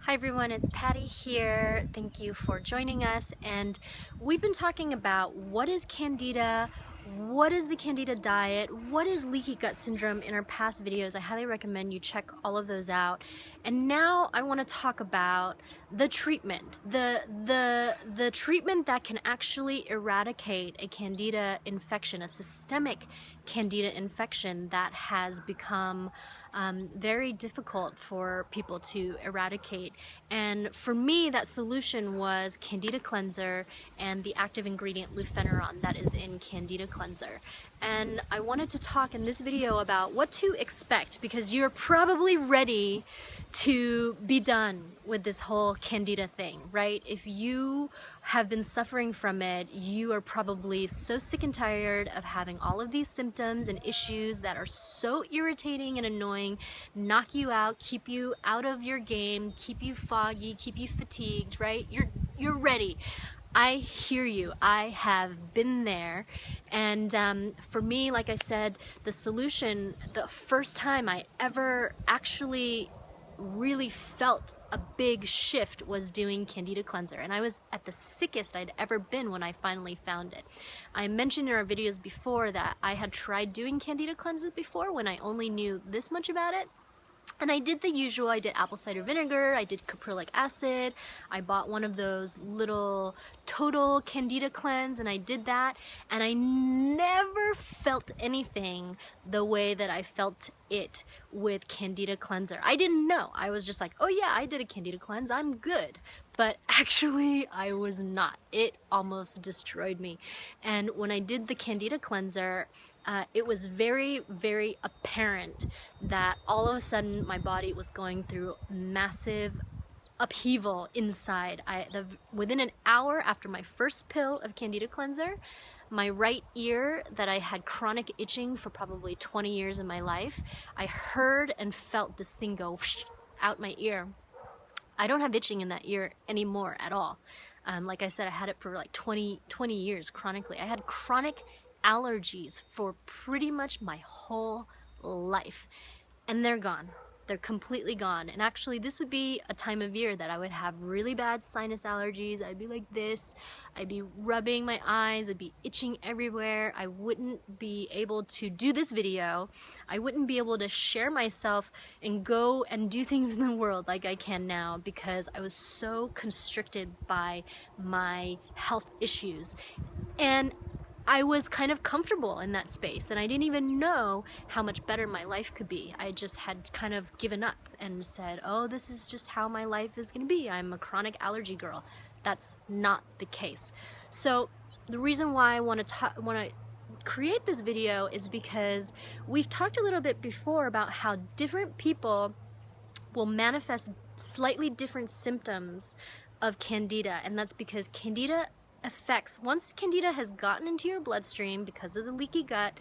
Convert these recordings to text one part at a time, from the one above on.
Hi everyone, it's Patty here. Thank you for joining us. And we've been talking about what is Candida, what is the Candida diet, what is leaky gut syndrome in our past videos. I highly recommend you check all of those out. And now I want to talk about the treatment, the treatment that can actually eradicate a Candida infection, a systemic Candida infection that has become very difficult for people to eradicate. And for me, that solution was Candida Cleanser and the active ingredient lufeneron that is in Candida Cleanser. And I wanted to talk in this video about what to expect, because you're probably ready to be done with this whole Candida thing, right? If you have been suffering from it, you are probably so sick and tired of having all of these symptoms and issues that are so irritating and annoying, knock you out, keep you out of your game, keep you foggy, keep you fatigued, right? You're ready. I hear you. I have been there. And for me, like I said, the solution, the first time I ever actually really felt a big shift was doing Candida Cleanser, and I was at the sickest I'd ever been when I finally found it. I mentioned in our videos before that I had tried doing Candida Cleanser before when I only knew this much about it. And I did the usual. I did apple cider vinegar, I did caprylic acid, I bought one of those little total Candida cleanse and I did that, and I never felt anything the way that I felt it with Candida Cleanser. I didn't know. I was just like, oh yeah, I did a Candida cleanse, I'm good. But actually I was not. It almost destroyed me. And when I did the Candida Cleanser, it was very, very apparent that all of a sudden my body was going through massive upheaval inside. Within an hour after my first pill of Candida Cleanser, my right ear that I had chronic itching for probably 20 years in my life, I heard and felt this thing go out my ear. I don't have itching in that ear anymore at all. Like I said, I had it for like 20 years chronically. I had chronic allergies for pretty much my whole life, and they're gone. They're completely gone. And actually this would be a time of year that I would have really bad sinus allergies. I'd be like this, I'd be rubbing my eyes, I'd be itching everywhere. I wouldn't be able to do this video. I wouldn't be able to share myself and go and do things in the world like I can now, because I was so constricted by my health issues. And I was kind of comfortable in that space, and I didn't even know how much better my life could be. I just had kind of given up and said, oh, this is just how my life is going to be. I'm a chronic allergy girl. That's not the case. So the reason why I want to create this video is because we've talked a little bit before about how different people will manifest slightly different symptoms of Candida, and that's because Candida affects, once Candida has gotten into your bloodstream because of the leaky gut,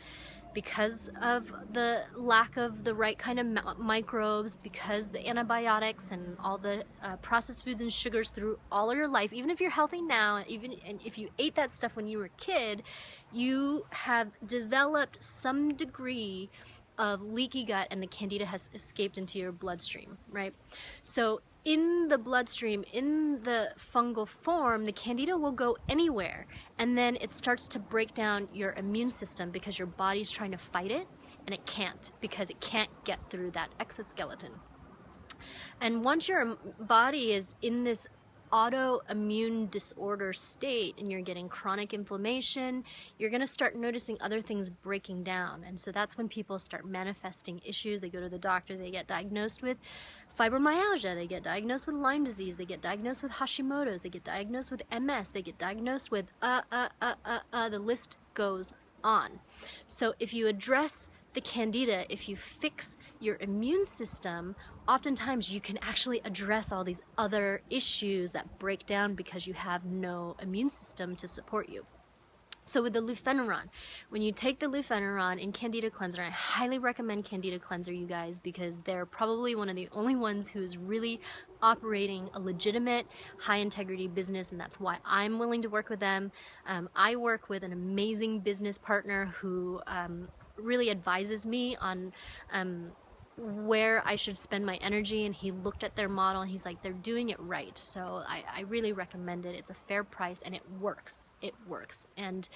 because of the lack of the right kind of microbes, because the antibiotics and all the processed foods and sugars through all of your life, even if you're healthy now, and if you ate that stuff when you were a kid, you have developed some degree of leaky gut, and the Candida has escaped into your bloodstream, right? So in the bloodstream, in the fungal form, the Candida will go anywhere, and then it starts to break down your immune system because your body's trying to fight it, and it can't, because it can't get through that exoskeleton. And once your body is in this autoimmune disorder state and you're getting chronic inflammation, you're going to start noticing other things breaking down. And so that's when people start manifesting issues. They go to the doctor, they get diagnosed with fibromyalgia, they get diagnosed with Lyme disease, they get diagnosed with Hashimoto's, they get diagnosed with MS, they get diagnosed with the list goes on. So if you address the Candida, if you fix your immune system, oftentimes you can actually address all these other issues that break down because you have no immune system to support you. So with the lufeneron, when you take the lufeneron in Candida Cleanser, I highly recommend Candida Cleanser, you guys, because they're probably one of the only ones who's really operating a legitimate, high-integrity business, and that's why I'm willing to work with them. I work with an amazing business partner who really advises me on where I should spend my energy, and he looked at their model and he's like, they're doing it right. So I really recommend it. It's a fair price and it works. It works. And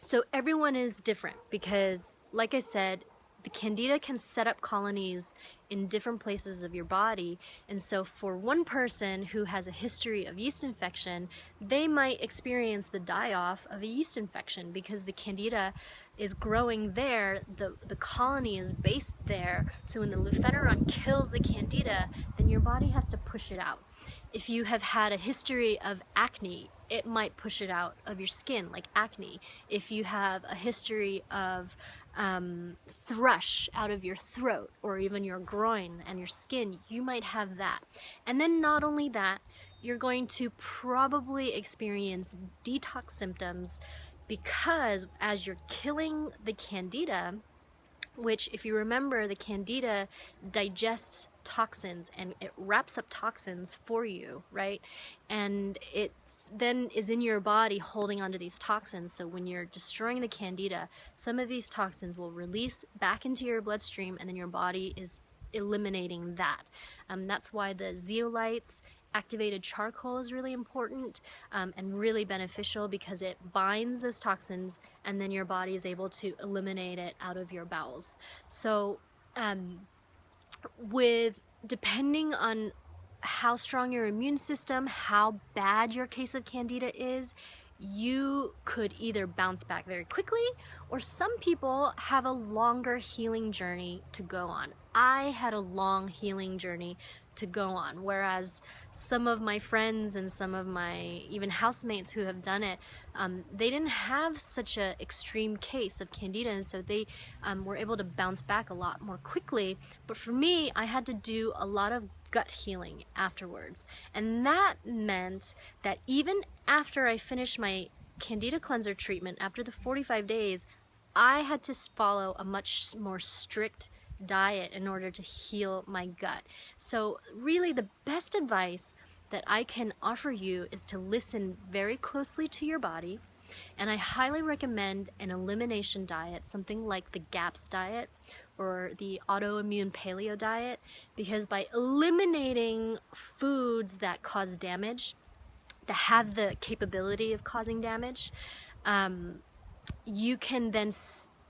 so everyone is different because, like I said, the Candida can set up colonies in different places of your body. And so for one person who has a history of yeast infection, they might experience the die-off of a yeast infection because the Candida is growing there, the colony is based there. So when the lufeneron kills the Candida, then your body has to push it out. If you have had a history of acne, it might push it out of your skin, like acne. If you have a history of thrush out of your throat or even your groin and your skin, you might have that. And then not only that, you're going to probably experience detox symptoms because as you're killing the Candida, which, if you remember, the Candida digests toxins and it wraps up toxins for you, right? And it then is in your body holding onto these toxins. So when you're destroying the Candida, some of these toxins will release back into your bloodstream, and then your body is eliminating that. That's why the zeolites, activated charcoal is really important and really beneficial because it binds those toxins and then your body is able to eliminate it out of your bowels. So depending on how strong your immune system, how bad your case of Candida is, you could either bounce back very quickly, or some people have a longer healing journey to go on. I had a long healing journey to go on, whereas some of my friends and some of my even housemates who have done it, they didn't have such an extreme case of Candida, and so they were able to bounce back a lot more quickly. But for me, I had to do a lot of gut healing afterwards, and that meant that even after I finished my Candida Cleanser treatment, after the 45 days, I had to follow a much more strict diet in order to heal my gut. So really the best advice that I can offer you is to listen very closely to your body, and I highly recommend an elimination diet, something like the GAPS diet or the autoimmune paleo diet, because by eliminating foods that cause damage, that have the capability of causing damage, you can then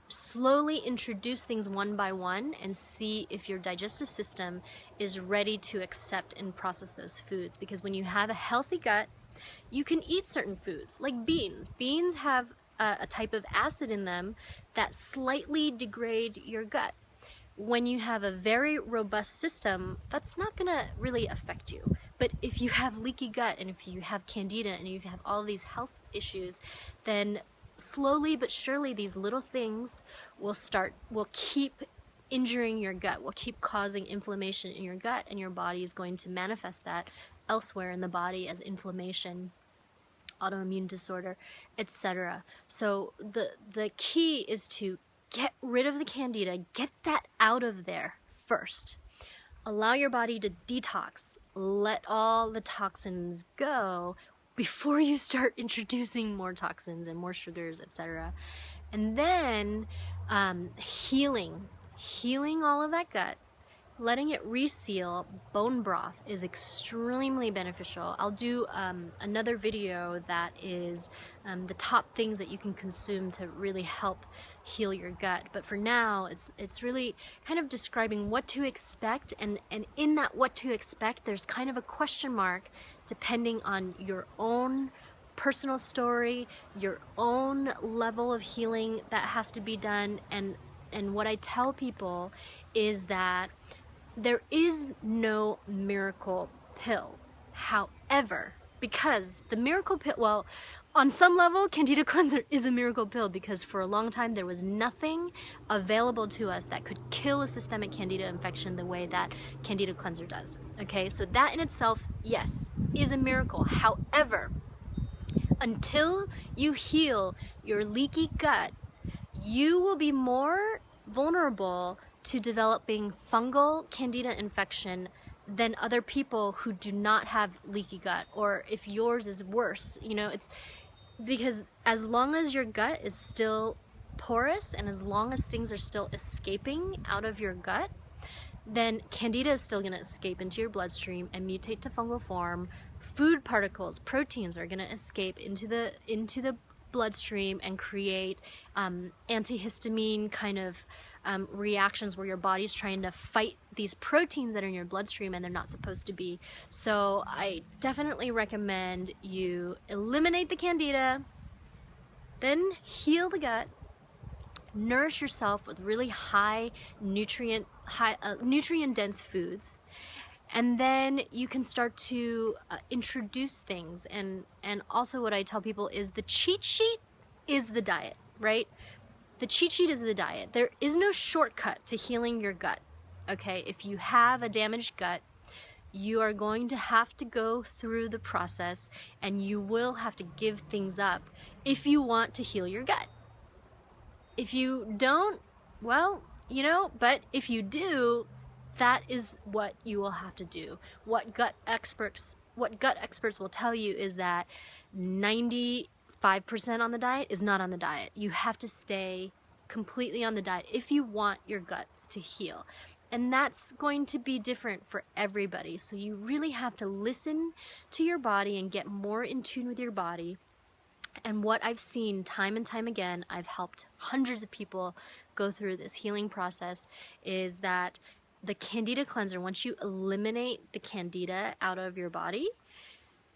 slowly introduce things one by one and see if your digestive system is ready to accept and process those foods. Because when you have a healthy gut, you can eat certain foods, like beans. Beans have a type of acid in them that slightly degrade your gut. When you have a very robust system, that's not gonna really affect you. But if you have leaky gut and if you have Candida and you have all these health issues, then slowly but surely these little things will keep injuring your gut, will keep causing inflammation in your gut, and your body is going to manifest that elsewhere in the body as inflammation, autoimmune disorder, etc. So the key is to get rid of the Candida, get that out of there first. Allow your body to detox, let all the toxins go before you start introducing more toxins and more sugars, etc. And then healing all of that gut, letting it reseal. Bone broth is extremely beneficial. I'll do another video that is the top things that you can consume to really help heal your gut. But for now, it's really kind of describing what to expect, and in that what to expect, there's kind of a question mark depending on your own personal story, your own level of healing that has to be done. And what I tell people is that there is no miracle pill. However, because the miracle pill, well, on some level, Candida Cleanser is a miracle pill, because for a long time there was nothing available to us that could kill a systemic Candida infection the way that Candida Cleanser does. Okay, so that in itself, yes, is a miracle. However, until you heal your leaky gut, you will be more vulnerable to developing fungal Candida infection than other people who do not have leaky gut, or if yours is worse. You know, it's because as long as your gut is still porous and as long as things are still escaping out of your gut, then Candida is still going to escape into your bloodstream and mutate to fungal form. Food particles, proteins, are going to escape into the bloodstream and create antihistamine kind of reactions where your body's trying to fight these proteins that are in your bloodstream and they're not supposed to be. So I definitely recommend you eliminate the Candida, then heal the gut, nourish yourself with really high nutrient dense foods, and then you can start to introduce things. And also what I tell people is the cheat sheet is the diet, right? The cheat sheet is the diet. There is no shortcut to healing your gut, okay? If you have a damaged gut, you are going to have to go through the process and you will have to give things up if you want to heal your gut. If you don't, well, you know, but if you do, that is what you will have to do. What gut experts will tell you is that 95% on the diet is not on the diet. You have to stay completely on the diet if you want your gut to heal. And that's going to be different for everybody. So you really have to listen to your body and get more in tune with your body. And what I've seen time and time again, I've helped hundreds of people go through this healing process, is that the Candida cleanser, once you eliminate the Candida out of your body,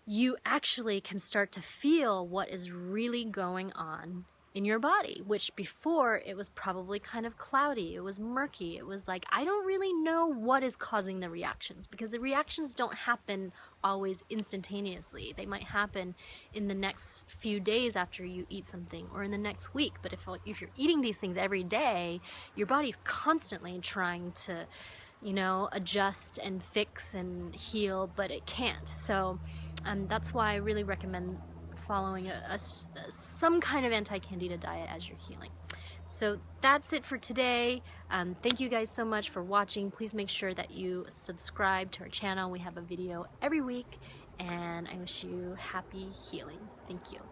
you actually can start to feel what is really going on in your body, which before it was probably kind of cloudy, it was murky, it was like, I don't really know what is causing the reactions, because the reactions don't happen always instantaneously. They might happen in the next few days after you eat something, or in the next week. But if you're eating these things every day, your body's constantly trying to, you know, adjust and fix and heal, but it can't. So that's why I really recommend following some kind of anti-Candida diet as you're healing. So that's it for today. Thank you guys so much for watching. Please make sure that you subscribe to our channel. We have a video every week, and I wish you happy healing. Thank you.